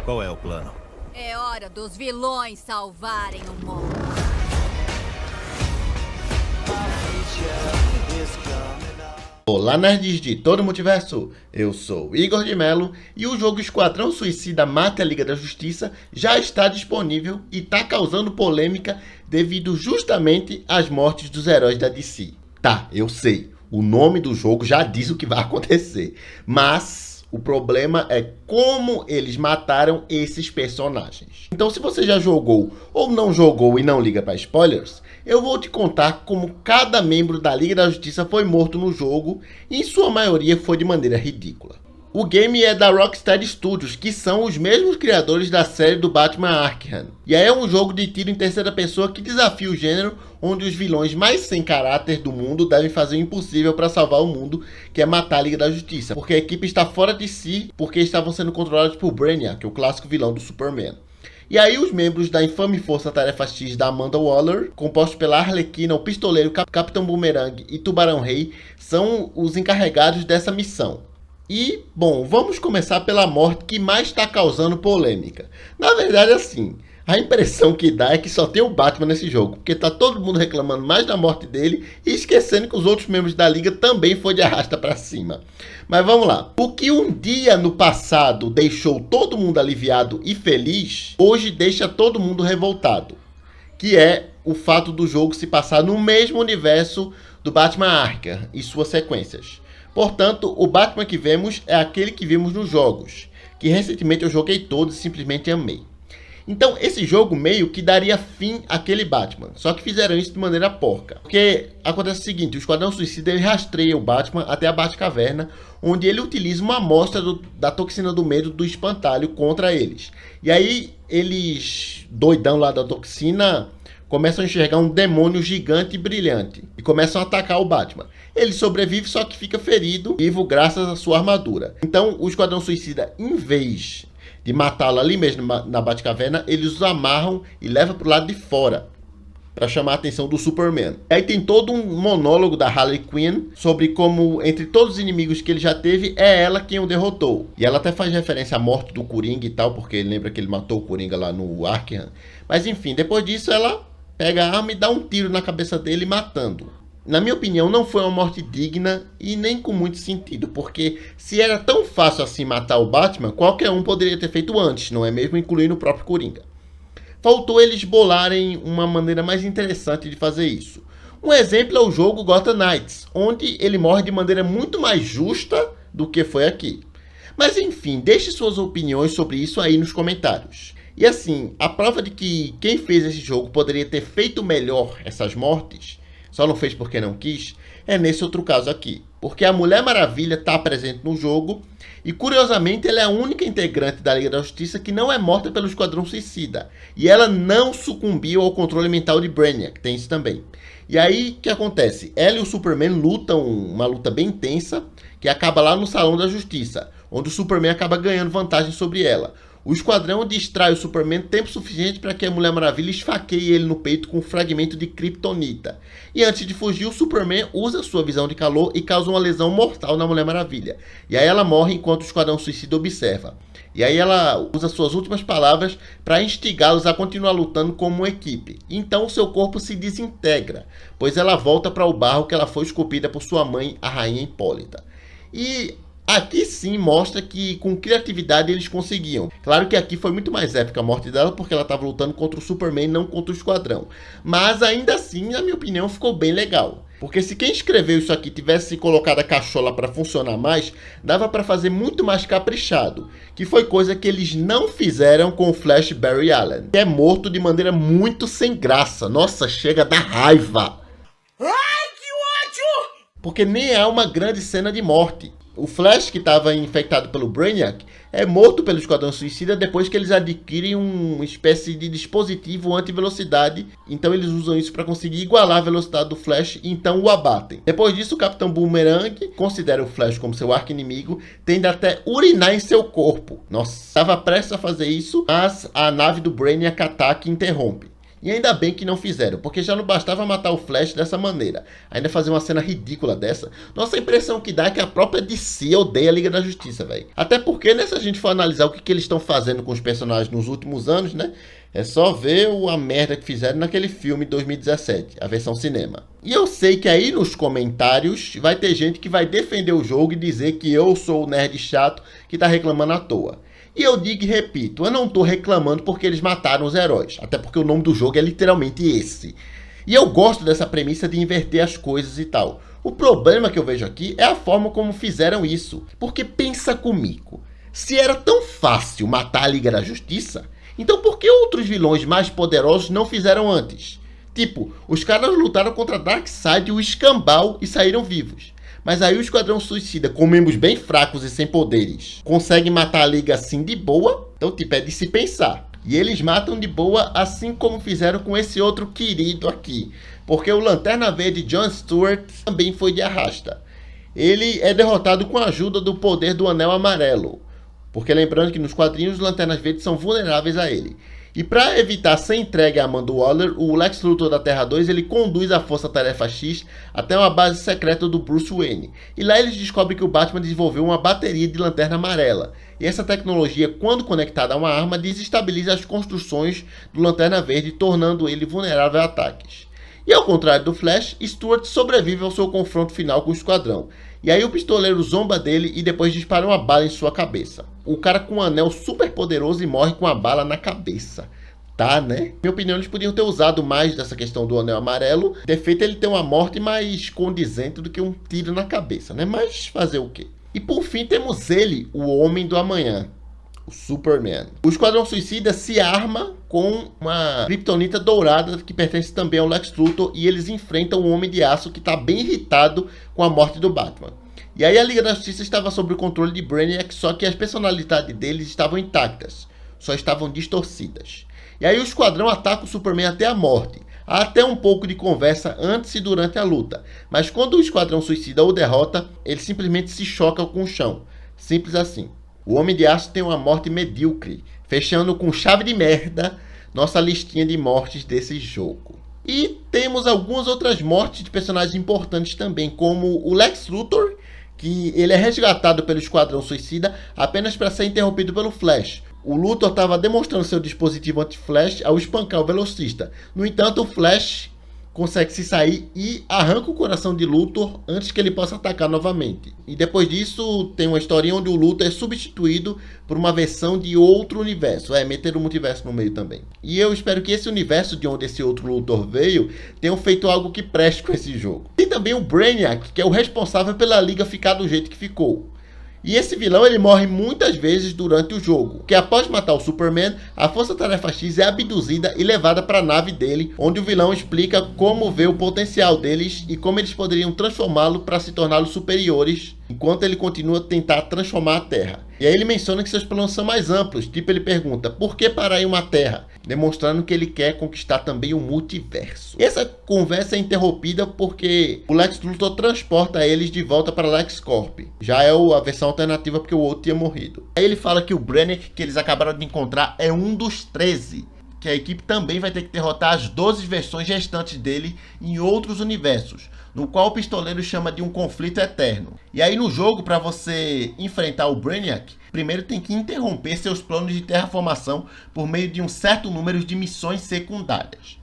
Qual é o plano? É hora dos vilões salvarem o mundo. Olá, nerds de todo o multiverso, eu sou Igor de Mello e o jogo Esquadrão Suicida Mata a Liga da Justiça já está disponível e está causando polêmica devido justamente às mortes dos heróis da DC. Tá, eu sei, o nome do jogo já diz o que vai acontecer, mas o problema é como eles mataram esses personagens. Então, se você já jogou ou não jogou e não liga para spoilers, eu vou te contar como cada membro da Liga da Justiça foi morto no jogo e em sua maioria foi de maneira ridícula. O game é da Rocksteady Studios, que são os mesmos criadores da série do Batman Arkham. E aí é um jogo de tiro em terceira pessoa que desafia o gênero, onde os vilões mais sem caráter do mundo devem fazer o impossível para salvar o mundo, que é matar a Liga da Justiça. Porque a equipe está fora de si, porque estavam sendo controlados por Brainiac, o clássico vilão do Superman. E aí os membros da infame Força-Tarefa X da Amanda Waller, compostos pela Arlequina, o Pistoleiro, Capitão Boomerang e Tubarão Rei, são os encarregados dessa missão. E, bom, vamos começar pela morte que mais está causando polêmica. Na verdade, assim, a impressão que dá é que só tem o Batman nesse jogo, porque tá todo mundo reclamando mais da morte dele e esquecendo que os outros membros da Liga também foi de arrasta pra cima. Mas vamos lá. O que um dia no passado deixou todo mundo aliviado e feliz, hoje deixa todo mundo revoltado. Que é o fato do jogo se passar no mesmo universo do Batman Arkham e suas sequências. Portanto, o Batman que vemos é aquele que vimos nos jogos, que recentemente eu joguei todos e simplesmente amei. Então, esse jogo meio que daria fim àquele Batman, só que fizeram isso de maneira porca. Porque acontece o seguinte, o Esquadrão Suicida ele rastreia o Batman até a Batcaverna, onde ele utiliza uma amostra da toxina do medo do espantalho contra eles. E aí, eles, doidão lá da toxina, começam a enxergar um demônio gigante e brilhante e começam a atacar o Batman. Ele sobrevive, só que fica ferido, vivo graças à sua armadura. Então, o Esquadrão Suicida, em vez de matá-lo ali mesmo na Batcaverna, eles os amarram e levam para o lado de fora, para chamar a atenção do Superman. Aí tem todo um monólogo da Harley Quinn sobre como, entre todos os inimigos que ele já teve, é ela quem o derrotou. E ela até faz referência à morte do Coringa e tal, porque ele lembra que ele matou o Coringa lá no Arkham. Mas enfim, depois disso ela pega a arma e dá um tiro na cabeça dele, matando. Na minha opinião, não foi uma morte digna e nem com muito sentido, porque se era tão fácil assim matar o Batman, qualquer um poderia ter feito antes, não é mesmo? Incluindo o próprio Coringa. Faltou eles bolarem uma maneira mais interessante de fazer isso. Um exemplo é o jogo Gotham Knights, onde ele morre de maneira muito mais justa do que foi aqui. Mas enfim, deixe suas opiniões sobre isso aí nos comentários. E assim, a prova de que quem fez esse jogo poderia ter feito melhor essas mortes, só não fez porque não quis, é nesse outro caso aqui. Porque a Mulher Maravilha está presente no jogo e, curiosamente, ela é a única integrante da Liga da Justiça que não é morta pelo Esquadrão Suicida. E ela não sucumbiu ao controle mental de Brainiac, tem isso também. E aí, o que acontece? Ela e o Superman lutam uma luta bem intensa que acaba lá no Salão da Justiça, onde o Superman acaba ganhando vantagem sobre ela. O Esquadrão distrai o Superman tempo suficiente para que a Mulher Maravilha esfaqueie ele no peito com um fragmento de kryptonita. E antes de fugir, o Superman usa sua visão de calor e causa uma lesão mortal na Mulher Maravilha. E aí ela morre enquanto o Esquadrão Suicida observa. E aí ela usa suas últimas palavras para instigá-los a continuar lutando como uma equipe. Então o seu corpo se desintegra, pois ela volta para o barro que ela foi esculpida por sua mãe, a Rainha Hipólita. E aqui sim mostra que com criatividade eles conseguiam. Claro que aqui foi muito mais épica a morte dela, porque ela estava lutando contra o Superman, não contra o Esquadrão. Mas ainda assim, na minha opinião, ficou bem legal. Porque se quem escreveu isso aqui tivesse colocado a cachola para funcionar mais, dava para fazer muito mais caprichado. Que foi coisa que eles não fizeram com o Flash Barry Allen, que é morto de maneira muito sem graça. Nossa, chega da raiva. Ai, que ódio! Porque nem é uma grande cena de morte. O Flash, que estava infectado pelo Brainiac, é morto pelo Esquadrão Suicida depois que eles adquirem uma espécie de dispositivo anti-velocidade. Então eles usam isso para conseguir igualar a velocidade do Flash e então o abatem. Depois disso, o Capitão Boomerang considera o Flash como seu arqui-inimigo, tende até urinar em seu corpo. Nossa, estava prestes a fazer isso, mas a nave do Brainiac ataca e interrompe. E ainda bem que não fizeram, porque já não bastava matar o Flash dessa maneira. Ainda fazer uma cena ridícula dessa. Nossa, a impressão que dá é que a própria DC odeia a Liga da Justiça, velho. Até porque, né, se a gente for analisar o que eles estão fazendo com os personagens nos últimos anos, né? É só ver a merda que fizeram naquele filme de 2017, a versão cinema. E eu sei que aí nos comentários vai ter gente que vai defender o jogo e dizer que eu sou o nerd chato que tá reclamando à toa. E eu digo e repito, eu não tô reclamando porque eles mataram os heróis, até porque o nome do jogo é literalmente esse. E eu gosto dessa premissa de inverter as coisas e tal. O problema que eu vejo aqui é a forma como fizeram isso. Porque pensa comigo, se era tão fácil matar a Liga da Justiça, então por que outros vilões mais poderosos não fizeram antes? Tipo, os caras lutaram contra Darkseid e o Escambau e saíram vivos. Mas aí o Esquadrão Suicida, com membros bem fracos e sem poderes, consegue matar a Liga assim de boa? Então, tipo, é de se pensar. E eles matam de boa, assim como fizeram com esse outro querido aqui. Porque o Lanterna Verde John Stewart também foi de arrasta. Ele é derrotado com a ajuda do poder do Anel Amarelo. Porque lembrando que nos quadrinhos os Lanternas Verdes são vulneráveis a ele. E para evitar ser entregue a Amanda Waller, o Lex Luthor da Terra 2 ele conduz a Força Tarefa X até uma base secreta do Bruce Wayne. E lá eles descobrem que o Batman desenvolveu uma bateria de lanterna amarela. E essa tecnologia, quando conectada a uma arma, desestabiliza as construções do Lanterna Verde, tornando ele vulnerável a ataques. E ao contrário do Flash, Stewart sobrevive ao seu confronto final com o Esquadrão. E aí o pistoleiro zomba dele e depois dispara uma bala em sua cabeça. O cara com um anel super poderoso e morre com a bala na cabeça. Tá, né? Minha opinião, eles podiam ter usado mais dessa questão do anel amarelo. Ter feito ele ter uma morte mais condizente do que um tiro na cabeça, né? Mas fazer o quê? E por fim temos ele, o Homem do Amanhã. O Superman. O Esquadrão Suicida se arma com uma kryptonita dourada que pertence também ao Lex Luthor e eles enfrentam o Homem de Aço que está bem irritado com a morte do Batman. E aí a Liga da Justiça estava sob o controle de Brainiac, só que as personalidades deles estavam intactas, só estavam distorcidas. E aí o Esquadrão ataca o Superman até a morte. Há até um pouco de conversa antes e durante a luta, mas quando o Esquadrão Suicida o derrota, ele simplesmente se choca com o chão. Simples assim. O Homem de Aço tem uma morte medíocre, fechando com chave de merda nossa listinha de mortes desse jogo. E temos algumas outras mortes de personagens importantes também, como o Lex Luthor, que ele é resgatado pelo Esquadrão Suicida apenas para ser interrompido pelo Flash. O Luthor estava demonstrando seu dispositivo anti-Flash ao espancar o velocista. No entanto, o Flash consegue se sair e arranca o coração de Luthor antes que ele possa atacar novamente. E depois disso tem uma historinha onde o Luthor é substituído por uma versão de outro universo. Meter o multiverso no meio também. E eu espero que esse universo de onde esse outro Luthor veio tenham feito algo que preste com esse jogo. Tem também o Brainiac, que é o responsável pela liga ficar do jeito que ficou. E esse vilão ele morre muitas vezes durante o jogo, que após matar o Superman, a Força Tarefa X é abduzida e levada para a nave dele, onde o vilão explica como vê o potencial deles e como eles poderiam transformá-lo para se torná-los superiores, enquanto ele continua a tentar transformar a Terra. E aí ele menciona que seus planos são mais amplos, tipo ele pergunta, por que parar em uma Terra? Demonstrando que ele quer conquistar também o multiverso. E essa conversa é interrompida porque o Lex Luthor transporta eles de volta para LexCorp. Já é a versão alternativa porque o outro tinha morrido. Aí ele fala que o Brainiac que eles acabaram de encontrar é um dos 13. Que a equipe também vai ter que derrotar as 12 versões restantes dele em outros universos, no qual o pistoleiro chama de um conflito eterno. E aí no jogo, para você enfrentar o Brainiac, primeiro tem que interromper seus planos de terraformação por meio de um certo número de missões secundárias.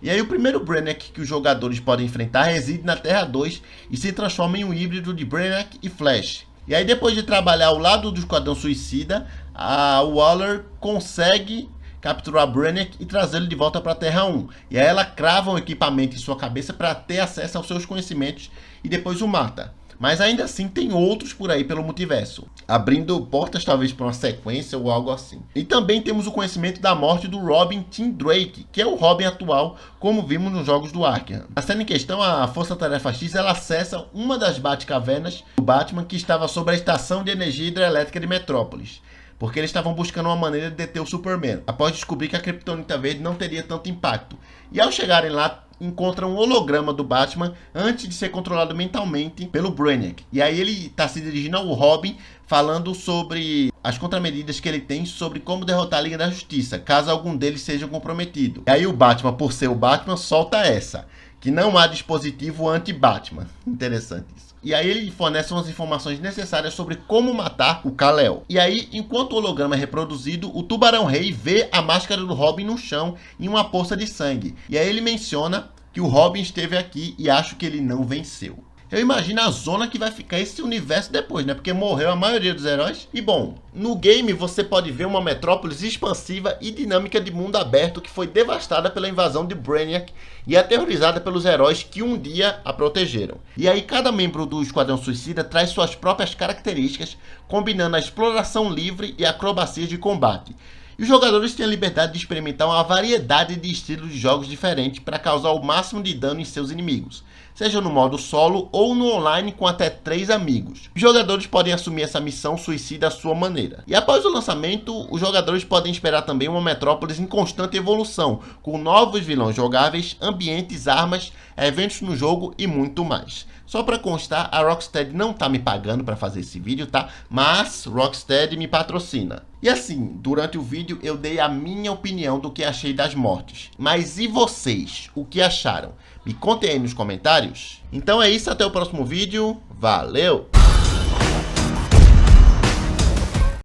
E aí o primeiro Brainiac que os jogadores podem enfrentar reside na Terra 2 e se transforma em um híbrido de Brainiac e Flash. E aí depois de trabalhar ao lado do Esquadrão Suicida, a Waller consegue capturar Brainiac e trazê-lo de volta para a Terra 1. E aí ela crava um equipamento em sua cabeça para ter acesso aos seus conhecimentos e depois o mata. Mas ainda assim tem outros por aí pelo multiverso, abrindo portas talvez para uma sequência ou algo assim. E também temos o conhecimento da morte do Robin Tim Drake, que é o Robin atual, como vimos nos jogos do Arkham. Na cena em questão, a Força Tarefa X ela acessa uma das Batcavernas do Batman que estava sobre a estação de energia hidrelétrica de Metrópolis, porque eles estavam buscando uma maneira de deter o Superman, após descobrir que a Kryptonita Verde não teria tanto impacto. E ao chegarem lá, encontram um holograma do Batman antes de ser controlado mentalmente pelo Brainiac. E aí ele está se dirigindo ao Robin, falando sobre as contramedidas que ele tem sobre como derrotar a Liga da Justiça, caso algum deles seja comprometido. E aí o Batman, por ser o Batman, solta essa, que não há dispositivo anti-Batman. Interessante isso. E aí ele fornece umas informações necessárias sobre como matar o Kal-El. E aí, enquanto o holograma é reproduzido, o Tubarão Rei vê a máscara do Robin no chão em uma poça de sangue. E aí ele menciona que o Robin esteve aqui e acho que ele não venceu. Eu imagino a zona que vai ficar esse universo depois, né? Porque morreu a maioria dos heróis. E bom, no game você pode ver uma metrópolis expansiva e dinâmica de mundo aberto que foi devastada pela invasão de Brainiac e aterrorizada pelos heróis que um dia a protegeram. E aí cada membro do Esquadrão Suicida traz suas próprias características, combinando a exploração livre e acrobacias de combate. E os jogadores têm a liberdade de experimentar uma variedade de estilos de jogos diferentes para causar o máximo de dano em seus inimigos, seja no modo solo ou no online com até 3 amigos. Os jogadores podem assumir essa missão suicida à sua maneira. E após o lançamento, os jogadores podem esperar também uma metrópolis em constante evolução, com novos vilões jogáveis, ambientes, armas, eventos no jogo e muito mais. Só para constar, a Rocksteady não tá me pagando para fazer esse vídeo, tá? Mas Rocksteady me patrocina. E assim, durante o vídeo eu dei a minha opinião do que achei das mortes. Mas e vocês? O que acharam? Me contem aí nos comentários. Então é isso, até o próximo vídeo. Valeu!